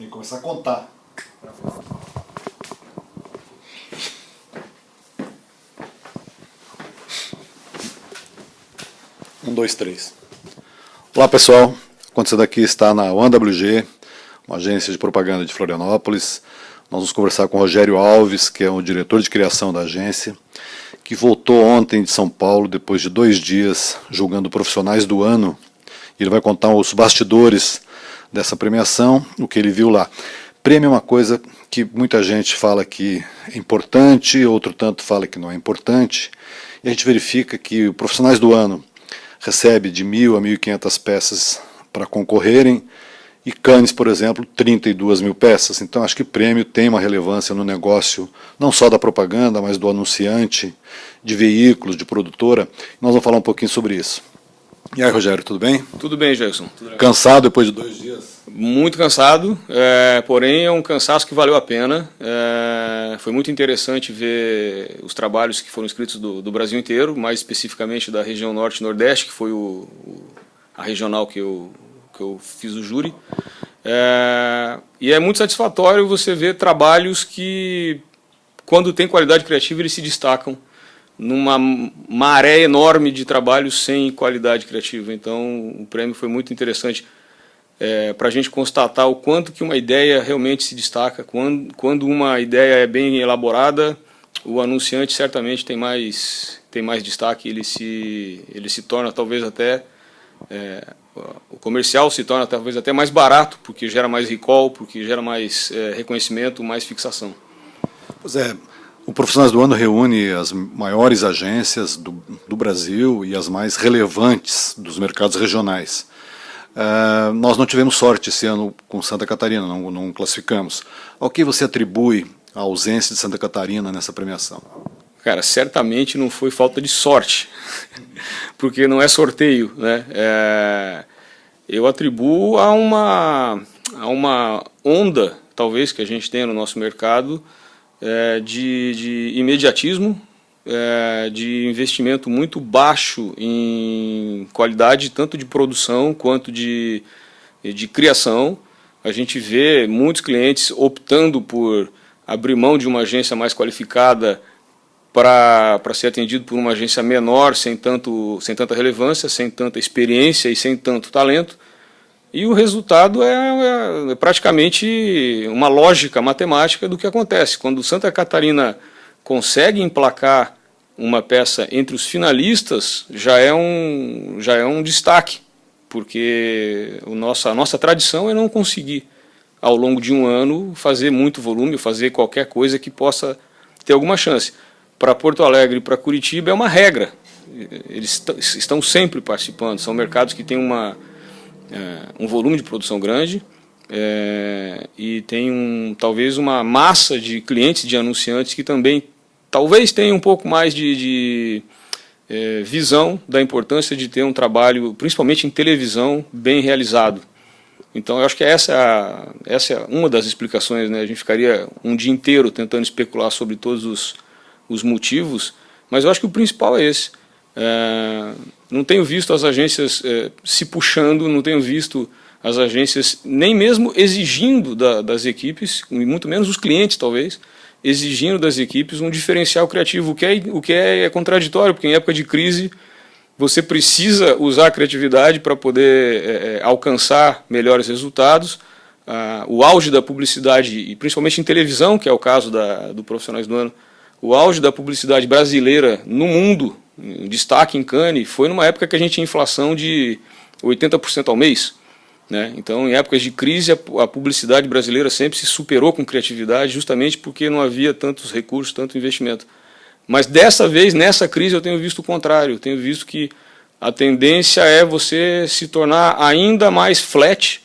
Tem que começar a contar. 1, 2, 3. Olá pessoal, acontecendo aqui está na OneWG, uma agência de propaganda de Florianópolis. Nós vamos conversar com o Rogério Alves, que é o diretor de criação da agência, que voltou ontem de São Paulo, depois de 2 dias, julgando profissionais do ano. Ele vai contar os bastidores dessa premiação, o que ele viu lá. Prêmio é uma coisa que muita gente fala que é importante, outro tanto fala que não é importante, e a gente verifica que os profissionais do ano recebe de 1.000 a 1.500 peças para concorrerem, e Cannes, por exemplo, 32 mil peças. Então acho que prêmio tem uma relevância no negócio, não só da propaganda, mas do anunciante, de veículos, de produtora. Nós vamos falar um pouquinho sobre isso. E aí, Rogério, tudo bem? Tudo bem, Gerson. Cansado depois de 2 dias? Muito cansado, porém é um cansaço que valeu a pena. Foi muito interessante ver os trabalhos que foram escritos do Brasil inteiro, mais especificamente da região Norte e Nordeste, que foi a regional que eu fiz o júri. E é muito satisfatório você ver trabalhos que, quando tem qualidade criativa, eles se destacam numa maré enorme de trabalhos sem qualidade criativa. Então, o prêmio foi muito interessante para a gente constatar o quanto que uma ideia realmente se destaca. Quando uma ideia é bem elaborada, o anunciante certamente tem mais destaque, ele se torna talvez até... o comercial se torna talvez até mais barato, porque gera mais recall, porque gera mais reconhecimento, mais fixação. Pois é. O Profissionais do Ano reúne as maiores agências do Brasil e as mais relevantes dos mercados regionais. Nós não tivemos sorte esse ano com Santa Catarina, não classificamos. Ao que você atribui a ausência de Santa Catarina nessa premiação? Cara, certamente não foi falta de sorte, porque não é sorteio, né? Eu atribuo a uma onda, talvez, que a gente tem no nosso mercado, de imediatismo, de investimento muito baixo em qualidade tanto de produção quanto de criação. A gente vê muitos clientes optando por abrir mão de uma agência mais qualificada para ser atendido por uma agência menor, sem tanta relevância, sem tanta experiência e sem tanto talento. E o resultado é praticamente uma lógica matemática do que acontece. Quando Santa Catarina consegue emplacar uma peça entre os finalistas, já é um destaque, porque a nossa tradição é não conseguir, ao longo de um ano, fazer muito volume, fazer qualquer coisa que possa ter alguma chance. Para Porto Alegre e para Curitiba é uma regra. Eles estão sempre participando, são mercados que têm um volume de produção grande e tem talvez uma massa de clientes, de anunciantes que também talvez tenham um pouco mais de visão da importância de ter um trabalho, principalmente em televisão, bem realizado. Então eu acho que essa é uma das explicações, né? A gente ficaria um dia inteiro tentando especular sobre todos os motivos, mas eu acho que o principal é esse. Não tenho visto as agências se puxando, não tenho visto as agências nem mesmo exigindo das equipes, muito menos os clientes talvez, exigindo das equipes um diferencial criativo, o que é contraditório, porque em época de crise você precisa usar a criatividade para poder alcançar melhores resultados. O auge da publicidade, e principalmente em televisão, que é o caso do Profissionais do Ano, o auge da publicidade brasileira no mundo, destaque em Cannes, foi numa época que a gente tinha inflação de 80% ao mês, né? Então, em épocas de crise, a publicidade brasileira sempre se superou com criatividade, justamente porque não havia tantos recursos, tanto investimento. Mas dessa vez, nessa crise, eu tenho visto o contrário. Eu tenho visto que a tendência é você se tornar ainda mais flat,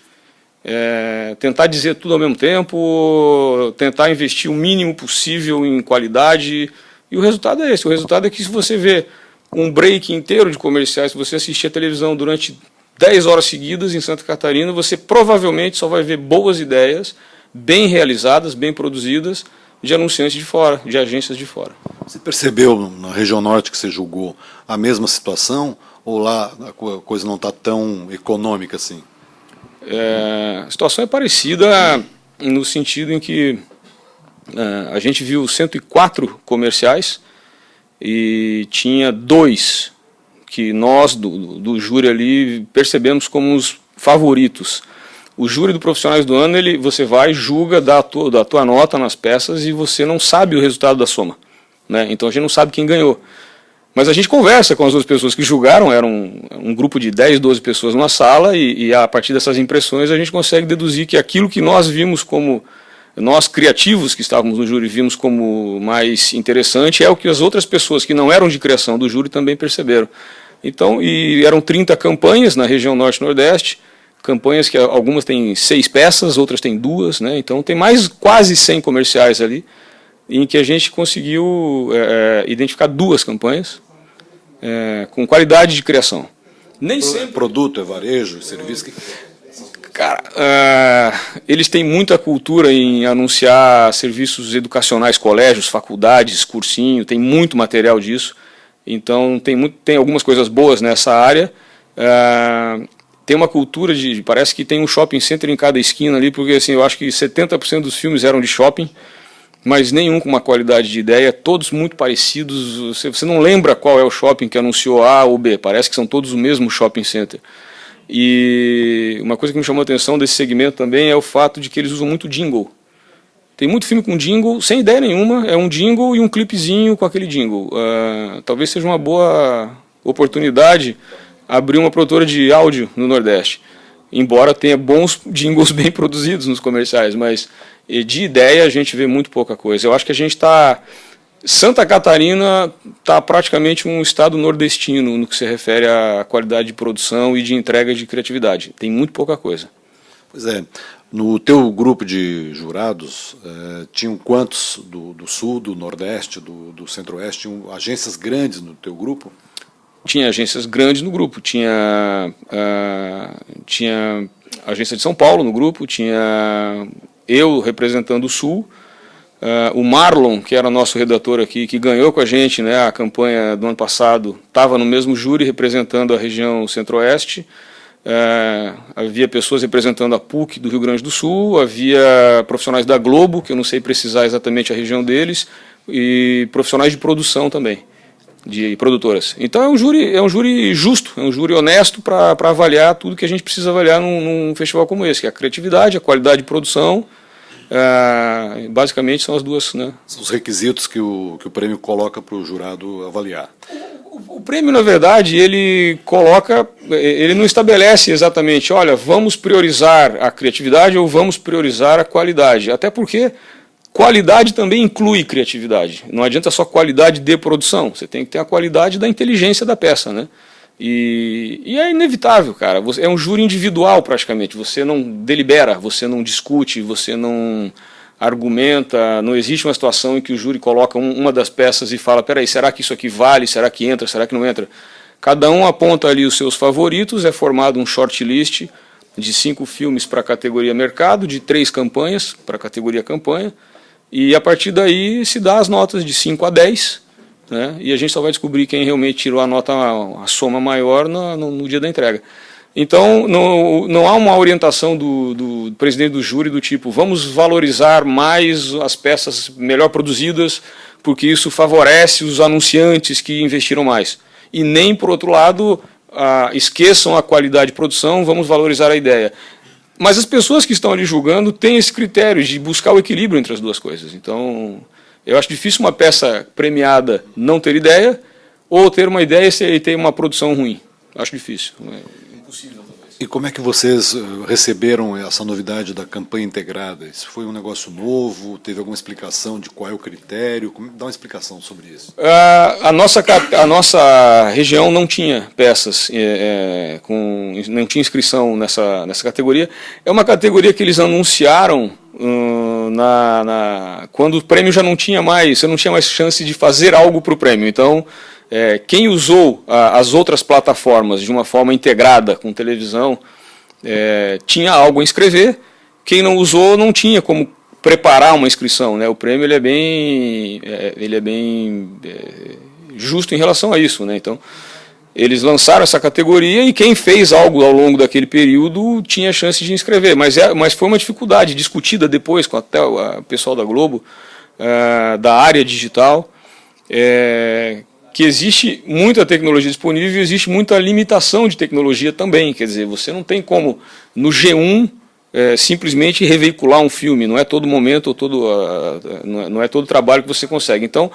tentar dizer tudo ao mesmo tempo, tentar investir o mínimo possível em qualidade, e o resultado é esse. O resultado é que, se você vê um break inteiro de comerciais, se você assistir a televisão durante 10 horas seguidas em Santa Catarina, você provavelmente só vai ver boas ideias, bem realizadas, bem produzidas, de anunciantes de fora, de agências de fora. Você percebeu na região norte que você julgou a mesma situação, ou lá a coisa não está tão econômica assim? A situação é parecida no sentido em que a gente viu 104 comerciais e tinha 2 que nós, do júri ali, percebemos como os favoritos. O júri do Profissionais do Ano, você vai, julga, dá a tua nota nas peças e você não sabe o resultado da soma, né? Então a gente não sabe quem ganhou. Mas a gente conversa com as outras pessoas que julgaram, era um grupo de 10, 12 pessoas numa sala, e a partir dessas impressões a gente consegue deduzir que aquilo que nós vimos como, nós criativos que estávamos no júri vimos como mais interessante, é o que as outras pessoas que não eram de criação do júri também perceberam. Então, e eram 30 campanhas na região Norte e Nordeste, campanhas que algumas têm 6 peças, outras têm 2, né? Então tem mais quase 100 comerciais ali, em que a gente conseguiu identificar 2 campanhas com qualidade de criação. Nem sempre... Produto, é varejo, serviço? Cara, eles têm muita cultura em anunciar serviços educacionais, colégios, faculdades, cursinho, tem muito material disso. Então tem algumas coisas boas nessa área. Tem uma cultura parece que tem um shopping center em cada esquina ali, porque assim, eu acho que 70% dos filmes eram de shopping, mas nenhum com uma qualidade de ideia, todos muito parecidos. Você não lembra qual é o shopping que anunciou A ou B, parece que são todos o mesmo shopping center. E uma coisa que me chamou a atenção desse segmento também é o fato de que eles usam muito jingle. Tem muito filme com jingle, sem ideia nenhuma, é um jingle e um clipezinho com aquele jingle. Talvez seja uma boa oportunidade abrir uma produtora de áudio no Nordeste, embora tenha bons jingles bem produzidos nos comerciais, mas de ideia a gente vê muito pouca coisa. Eu acho que a gente está... Santa Catarina está praticamente um estado nordestino no que se refere à qualidade de produção e de entrega de criatividade. Tem muito pouca coisa. Pois é. No teu grupo de jurados, tinham quantos do Sul, do Nordeste, do Centro-Oeste? Tinham agências grandes no teu grupo? Tinha agências grandes no grupo. Tinha a agência de São Paulo no grupo, tinha eu representando o Sul, o Marlon, que era nosso redator aqui, que ganhou com a gente, né, a campanha do ano passado, estava no mesmo júri representando a região Centro-Oeste. Havia pessoas representando a PUC do Rio Grande do Sul, havia profissionais da Globo, que eu não sei precisar exatamente a região deles, e profissionais de produção também, de produtoras. Então é um júri justo, é um júri honesto para avaliar tudo que a gente precisa avaliar num festival como esse, que é a criatividade, a qualidade de produção. Basicamente são as duas, né? São os requisitos que o prêmio coloca para o jurado avaliar. O prêmio, na verdade, ele não estabelece exatamente, olha, vamos priorizar a criatividade ou vamos priorizar a qualidade, até porque qualidade também inclui criatividade. Não adianta só qualidade de produção, você tem que ter a qualidade da inteligência da peça, né? E é inevitável, cara. É um júri individual praticamente. Você não delibera, você não discute, você não argumenta. Não existe uma situação em que o júri coloca uma das peças e fala: peraí, será que isso aqui vale? Será que entra? Será que não entra? Cada um aponta ali os seus favoritos. É formado um shortlist de 5 filmes para a categoria mercado, de 3 campanhas para a categoria campanha. E a partir daí se dá as notas de 5 a 10. Né? E a gente só vai descobrir quem realmente tirou a soma maior no dia da entrega. Então, não há uma orientação do presidente do júri do tipo, vamos valorizar mais as peças melhor produzidas, porque isso favorece os anunciantes que investiram mais. E nem, por outro lado, esqueçam a qualidade de produção, vamos valorizar a ideia. Mas as pessoas que estão ali julgando têm esse critério de buscar o equilíbrio entre as duas coisas. Então... eu acho difícil uma peça premiada não ter ideia, ou ter uma ideia e ter uma produção ruim. Acho difícil. É impossível, talvez. E como é que vocês receberam essa novidade da campanha integrada? Isso foi um negócio novo? Teve alguma explicação de qual é o critério? Dá uma explicação sobre isso. A nossa região não tinha peças, não tinha inscrição nessa categoria. É uma categoria que eles anunciaram quando o prêmio já não tinha mais, você não tinha mais chance de fazer algo para o prêmio. Então, quem usou as outras plataformas de uma forma integrada com televisão tinha algo a inscrever. Quem não usou não tinha como preparar uma inscrição, né? O prêmio ele é bem justo em relação a isso, né? Então, Eles lançaram essa categoria e quem fez algo ao longo daquele período tinha chance de inscrever, mas foi uma dificuldade discutida depois com até o pessoal da Globo, da área digital, que existe muita tecnologia disponível e existe muita limitação de tecnologia também. Quer dizer, você não tem como, no G1, simplesmente reveicular um filme, não é todo momento, não é todo trabalho que você consegue. Então,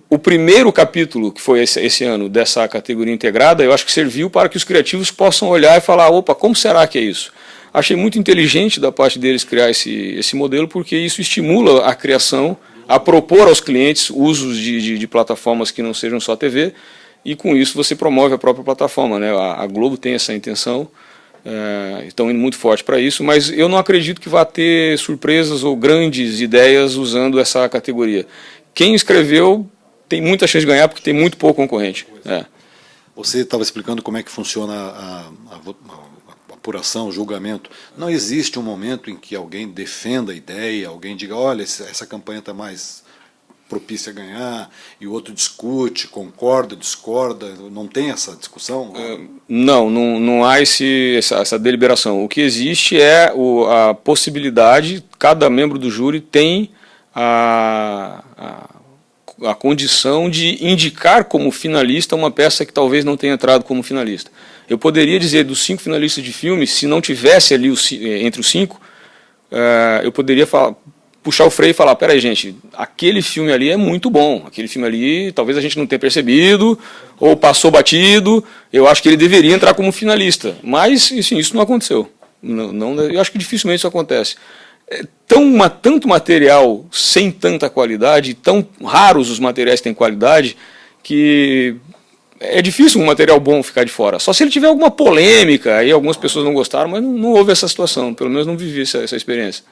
o primeiro capítulo, que foi esse ano, dessa categoria integrada, eu acho que serviu para que os criativos possam olhar e falar, opa, como será que é isso? Achei muito inteligente da parte deles criar esse modelo, porque isso estimula a criação, a propor aos clientes usos de plataformas que não sejam só TV, e com isso você promove a própria plataforma, né? A Globo tem essa intenção, estão indo muito forte para isso, mas eu não acredito que vá ter surpresas ou grandes ideias usando essa categoria. Quem escreveu tem muita chance de ganhar porque tem muito pouco concorrente. Você estava explicando como é que funciona a apuração, o julgamento. Não existe um momento em que alguém defenda a ideia, alguém diga, olha, essa campanha está mais propícia a ganhar, e o outro discute, concorda, discorda, não tem essa discussão? Não há essa deliberação. O que existe é a possibilidade, cada membro do júri tem a condição de indicar como finalista uma peça que talvez não tenha entrado como finalista. Eu poderia dizer dos 5 finalistas de filme, se não tivesse ali entre os 5, eu poderia puxar o freio e falar, peraí gente, aquele filme ali é muito bom, aquele filme ali talvez a gente não tenha percebido, ou passou batido, eu acho que ele deveria entrar como finalista. Mas assim, isso não aconteceu. Eu acho que dificilmente isso acontece. Tanto material sem tanta qualidade, tão raros os materiais que têm qualidade, que é difícil um material bom ficar de fora. Só se ele tiver alguma polêmica, aí algumas pessoas não gostaram, mas não houve essa situação, pelo menos não vivi essa experiência.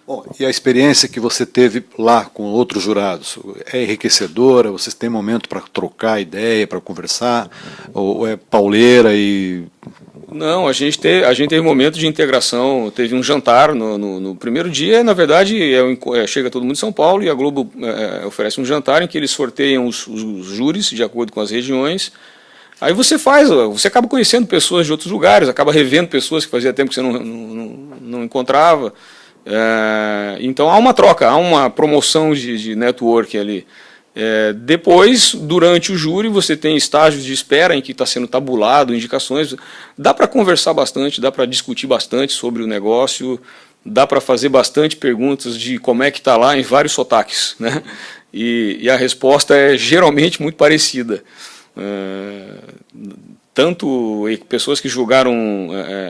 Bom, e a experiência que você teve lá com outros jurados, é enriquecedora? Vocês têm momento para trocar ideia, para conversar? Ou é pauleira e... Não, a gente teve momento de integração, teve um jantar no primeiro dia, na verdade chega todo mundo de São Paulo e a Globo oferece um jantar em que eles sorteiam os júris de acordo com as regiões. Aí você acaba conhecendo pessoas de outros lugares, acaba revendo pessoas que fazia tempo que você não encontrava. Então há uma troca, há uma promoção de network ali. Depois, durante o júri, você tem estágios de espera em que está sendo tabulado, indicações. Dá para conversar bastante, dá para discutir bastante sobre o negócio, dá para fazer bastante perguntas de como é que está lá em vários sotaques, né? E a resposta é geralmente muito parecida. Tanto pessoas que julgaram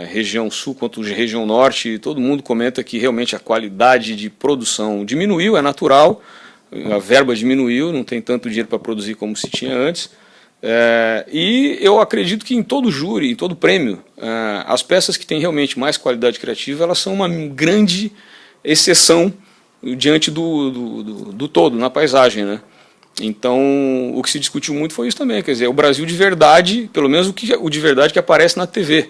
região sul quanto região norte, todo mundo comenta que realmente a qualidade de produção diminuiu, é natural. A verba diminuiu, não tem tanto dinheiro para produzir como se tinha antes. E eu acredito que em todo júri, em todo prêmio, as peças que têm realmente mais qualidade criativa, elas são uma grande exceção diante do todo, na paisagem, né? Então, o que se discutiu muito foi isso também, quer dizer, o Brasil de verdade, pelo menos o de verdade que aparece na TV.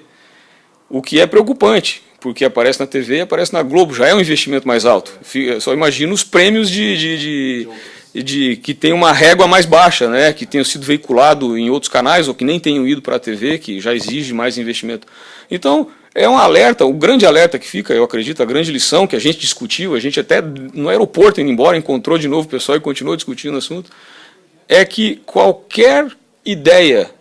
O que é preocupante, porque aparece na TV e aparece na Globo, já é um investimento mais alto. Só imagino os prêmios que tem uma régua mais baixa, né, que tenham sido veiculados em outros canais ou que nem tenham ido para a TV, que já exige mais investimento. Então, é um alerta, o grande alerta que fica, eu acredito, a grande lição que a gente discutiu, a gente até no aeroporto indo embora encontrou de novo o pessoal e continuou discutindo o assunto, é que qualquer ideia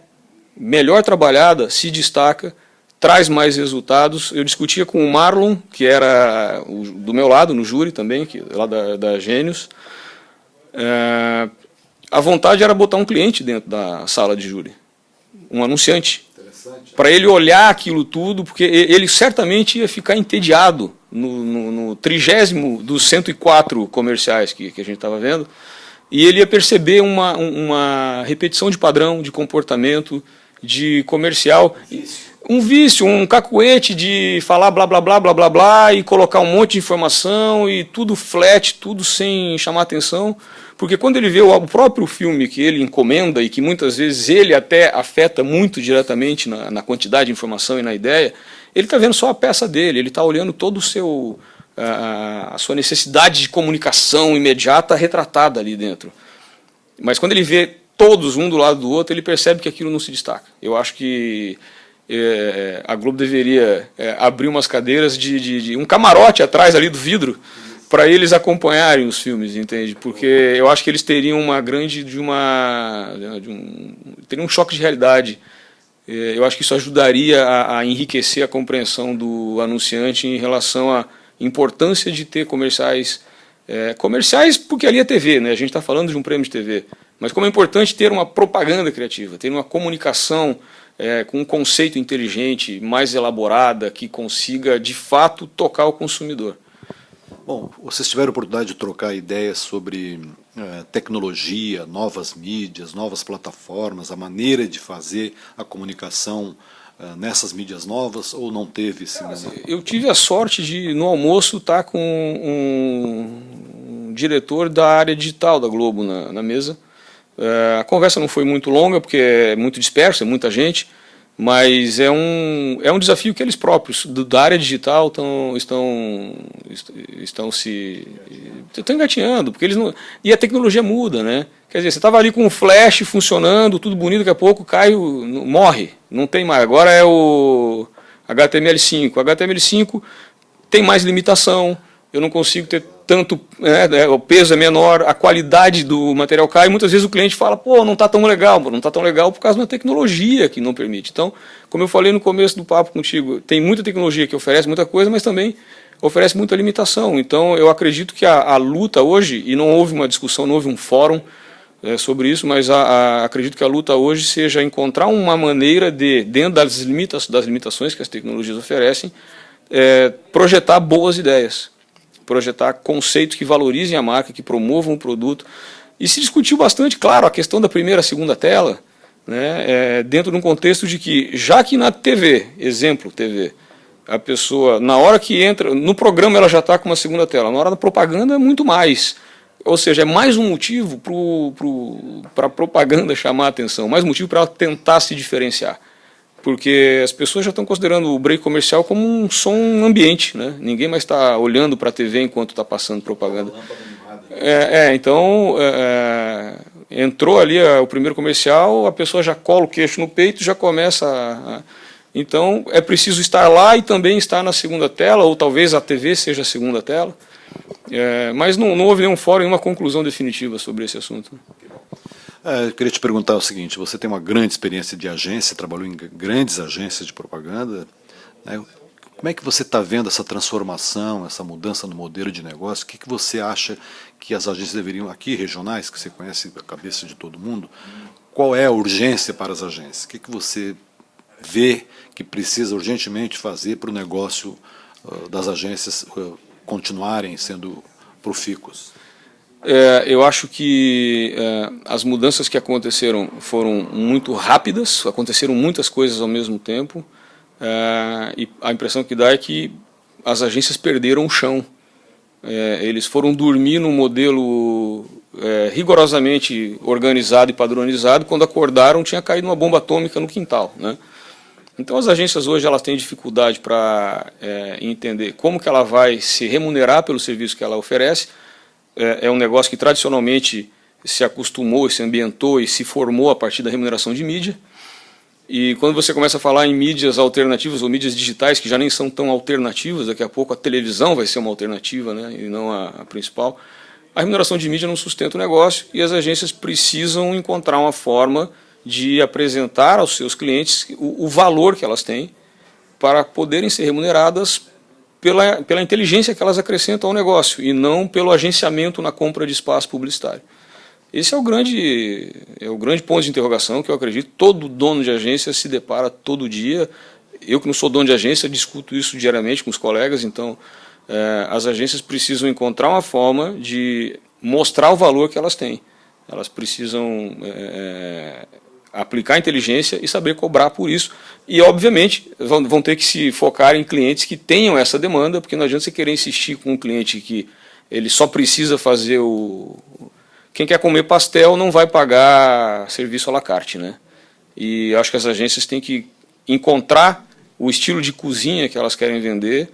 melhor trabalhada se destaca, traz mais resultados. Eu discutia com o Marlon, que era do meu lado, no júri também, lá da Gênios. A vontade era botar um cliente dentro da sala de júri, um anunciante, para ele olhar aquilo tudo, porque ele certamente ia ficar entediado no 30º dos 104 comerciais que a gente estava vendo, e ele ia perceber uma repetição de padrão, de comportamento, de comercial, um vício, um cacuete de falar blá blá blá blá blá blá e colocar um monte de informação e tudo flat, tudo sem chamar atenção, porque quando ele vê o próprio filme que ele encomenda e que muitas vezes ele até afeta muito diretamente na quantidade de informação e na ideia, ele está vendo só a peça dele, ele está olhando todo a sua necessidade de comunicação imediata retratada ali dentro. Mas quando ele vê todos um do lado do outro, ele percebe que aquilo não se destaca. Eu acho que a Globo deveria abrir umas cadeiras de um camarote atrás ali do vidro para eles acompanharem os filmes, entende? Porque eu acho que eles teriam teriam um choque de realidade. Eu acho que isso ajudaria a enriquecer a compreensão do anunciante em relação à importância de ter comerciais, porque ali é TV, né? A gente está falando de um prêmio de TV, mas como é importante ter uma propaganda criativa, ter uma comunicação com um conceito inteligente, mais elaborada, que consiga de fato tocar o consumidor. Bom, vocês tiveram a oportunidade de trocar ideias sobre tecnologia, novas mídias, novas plataformas, a maneira de fazer a comunicação nessas mídias novas, ou não teve esse momento? Eu tive a sorte de, no almoço, estar com um diretor da área digital da Globo na mesa. A conversa não foi muito longa, porque é muito disperso, é muita gente, mas é um desafio que eles próprios, da área digital, estão engatinhando, porque eles não... E a tecnologia muda, né? Quer dizer, você estava ali com o flash funcionando, tudo bonito, daqui a pouco cai, morre, não tem mais. Agora é o HTML5. O HTML5 tem mais limitação, eu não consigo ter tanto, o peso é menor, a qualidade do material cai, e muitas vezes o cliente fala, pô, não está tão legal, não está tão legal por causa da tecnologia que não permite. Então, como eu falei no começo do papo contigo, tem muita tecnologia que oferece muita coisa, mas também oferece muita limitação. Então, eu acredito que a luta hoje, e não houve uma discussão, não houve um fórum sobre isso, mas acredito que a luta hoje seja encontrar uma maneira de, dentro das limitações que as tecnologias oferecem, projetar boas ideias, projetar conceitos que valorizem a marca, que promovam o produto. E se discutiu bastante, claro, a questão da primeira e segunda tela, né, dentro de um contexto de que, já que na TV, exemplo, TV, a pessoa, na hora que entra, no programa ela já está com uma segunda tela, na hora da propaganda é muito mais. Ou seja, é mais um motivo para a propaganda chamar a atenção, mais um motivo para ela tentar se diferenciar. Porque as pessoas já estão considerando o break comercial como um som ambiente, né? Ninguém mais está olhando para a TV enquanto está passando propaganda. Então, entrou ali o primeiro comercial, a pessoa já cola o queixo no peito, já começa Então, é preciso estar lá e também estar na segunda tela, ou talvez a TV seja a segunda tela. Mas não houve nenhum fórum, nenhuma conclusão definitiva sobre esse assunto. Eu queria te perguntar o seguinte, você tem uma grande experiência de agência, trabalhou em grandes agências de propaganda, né? Como é que você está vendo essa transformação, essa mudança no modelo de negócio? O que você acha que as agências deveriam, aqui regionais, que você conhece a cabeça de todo mundo, qual é a urgência para as agências? O que você vê que precisa urgentemente fazer para o negócio das agências continuarem sendo profícuos? Eu acho que as mudanças que aconteceram foram muito rápidas, aconteceram muitas coisas ao mesmo tempo, e a impressão que dá é que as agências perderam o chão. Eles foram dormir num modelo rigorosamente organizado e padronizado, quando acordaram tinha caído uma bomba atômica no quintal, né? Então as agências hoje elas têm dificuldade para entender como que ela vai se remunerar pelo serviço que ela oferece. É um negócio que tradicionalmente se acostumou, se ambientou e se formou a partir da remuneração de mídia. E quando você começa a falar em mídias alternativas ou mídias digitais, que já nem são tão alternativas, daqui a pouco a televisão vai ser uma alternativa, né, e não a principal, a remuneração de mídia não sustenta o negócio e as agências precisam encontrar uma forma de apresentar aos seus clientes o valor que elas têm para poderem ser remuneradas pela inteligência que elas acrescentam ao negócio e não pelo agenciamento na compra de espaço publicitário. Esse é o grande ponto de interrogação que eu acredito todo dono de agência se depara todo dia. Eu que não sou dono de agência discuto isso diariamente com os colegas, então as agências precisam encontrar uma forma de mostrar o valor que elas têm. Elas precisam aplicar inteligência e saber cobrar por isso. E, obviamente, vão ter que se focar em clientes que tenham essa demanda, porque não adianta você querer insistir com um cliente que ele só precisa fazer Quem quer comer pastel não vai pagar serviço à la carte, né? E acho que as agências têm que encontrar o estilo de cozinha que elas querem vender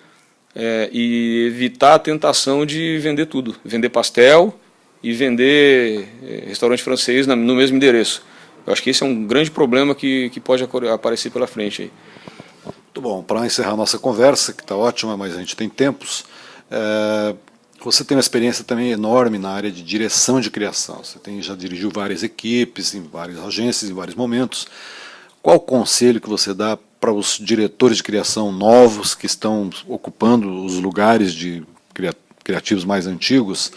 e evitar a tentação de vender tudo. Vender pastel, e vender restaurante francês no mesmo endereço. Eu acho que esse é um grande problema que pode aparecer pela frente aí. Muito bom, para encerrar a nossa conversa, que está ótima, mas a gente tem tempos, você tem uma experiência também enorme na área de direção de criação. Você já dirigiu várias equipes, em várias agências, em vários momentos. Qual o conselho que você dá para os diretores de criação novos que estão ocupando os lugares de criativos mais antigos,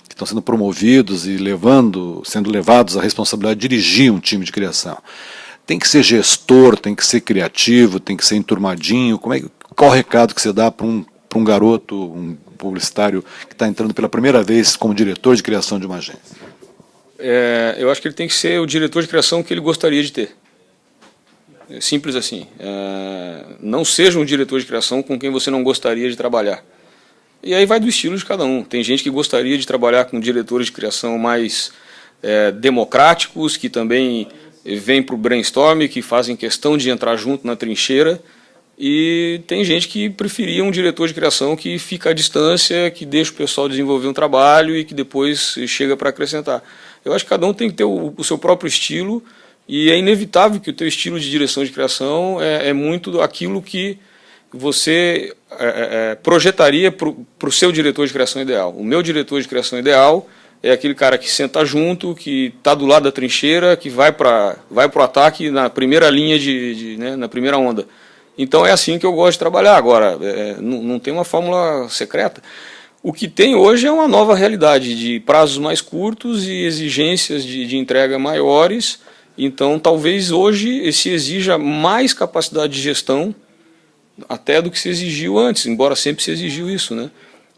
que estão sendo promovidos e sendo levados à responsabilidade de dirigir um time de criação? Tem que ser gestor, tem que ser criativo, tem que ser enturmadinho. Qual o recado que você dá para um garoto, um publicitário que está entrando pela primeira vez como diretor de criação de uma agência? Eu acho que ele tem que ser o diretor de criação que ele gostaria de ter. Simples assim. Não seja um diretor de criação com quem você não gostaria de trabalhar. E aí vai do estilo de cada um. Tem gente que gostaria de trabalhar com diretores de criação mais democráticos, que também vêm para o brainstorm, que fazem questão de entrar junto na trincheira. E tem gente que preferia um diretor de criação que fica à distância, que deixa o pessoal desenvolver um trabalho e que depois chega para acrescentar. Eu acho que cada um tem que ter o seu próprio estilo, e é inevitável que o teu estilo de direção de criação é muito aquilo que você projetaria para o seu diretor de criação ideal. O meu diretor de criação ideal é aquele cara que senta junto, que está do lado da trincheira, que vai para o ataque na primeira linha, na primeira onda. Então é assim que eu gosto de trabalhar. Agora, não tem uma fórmula secreta. O que tem hoje é uma nova realidade de prazos mais curtos e exigências de entrega maiores. Então talvez hoje se exija mais capacidade de gestão até do que se exigiu antes, embora sempre se exigiu isso, né?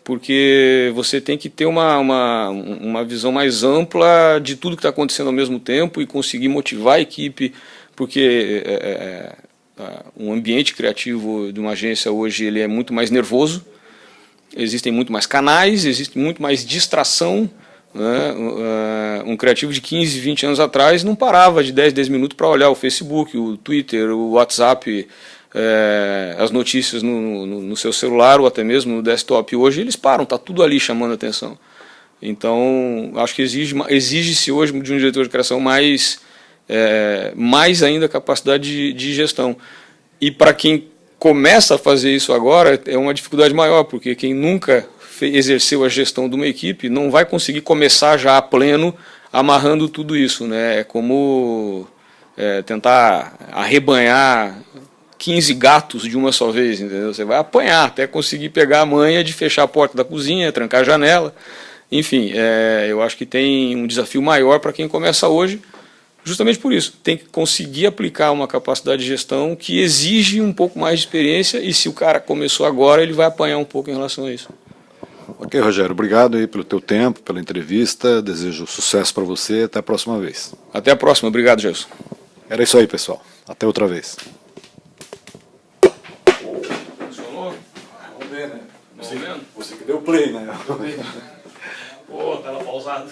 Porque você tem que ter uma visão mais ampla de tudo que está acontecendo ao mesmo tempo e conseguir motivar a equipe, porque um ambiente criativo de uma agência hoje ele é muito mais nervoso, existem muito mais canais, existe muito mais distração, né? Um criativo de 15, 20 anos atrás não parava de 10 minutos para olhar o Facebook, o Twitter, o WhatsApp, as notícias no seu celular ou até mesmo no desktop. Hoje eles param, está tudo ali chamando a atenção. Então, acho que exige-se hoje de um diretor de criação mais ainda capacidade de gestão. E para quem começa a fazer isso agora, é uma dificuldade maior, porque quem nunca exerceu a gestão de uma equipe não vai conseguir começar já a pleno amarrando tudo isso, né? É como tentar arrebanhar 15 gatos de uma só vez, entendeu? Você vai apanhar até conseguir pegar a manha de fechar a porta da cozinha, trancar a janela. Enfim, eu acho que tem um desafio maior para quem começa hoje, justamente por isso. Tem que conseguir aplicar uma capacidade de gestão que exige um pouco mais de experiência, e se o cara começou agora, ele vai apanhar um pouco em relação a isso. Ok, Rogério, obrigado aí pelo teu tempo, pela entrevista, desejo sucesso para você, até a próxima vez. Até a próxima, obrigado, Gelson. Era isso aí, pessoal, até outra vez. Funcionou? Vamos ver, né? Você que deu play, né? Pô, tava pausado.